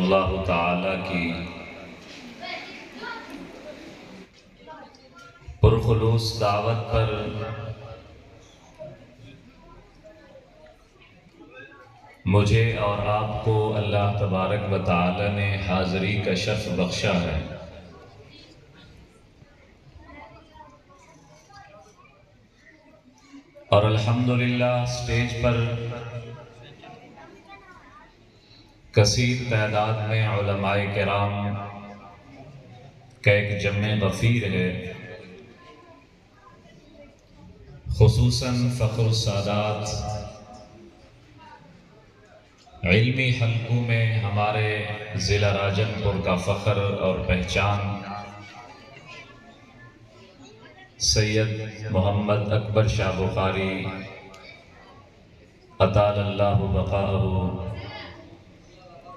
अल्लाह ताला की पुरखुलूस दावत पर मुझे और आपको अल्लाह तबारक व तआला ने हाज़री का शर्फ बख्शा है। और अल्हम्दुलिल्लाह स्टेज पर कसीर तादाद में उलमाए किराम का एक जम्मे गफ़ीर है, खुसूसन फ़ख्र सादात इल्मी हल्कों में हमारे ज़िला राजनपुर का फ़ख्र और पहचान सैयद मोहम्मद अकबर शाह बुखारी अतालल्लाहु बक़ाअहू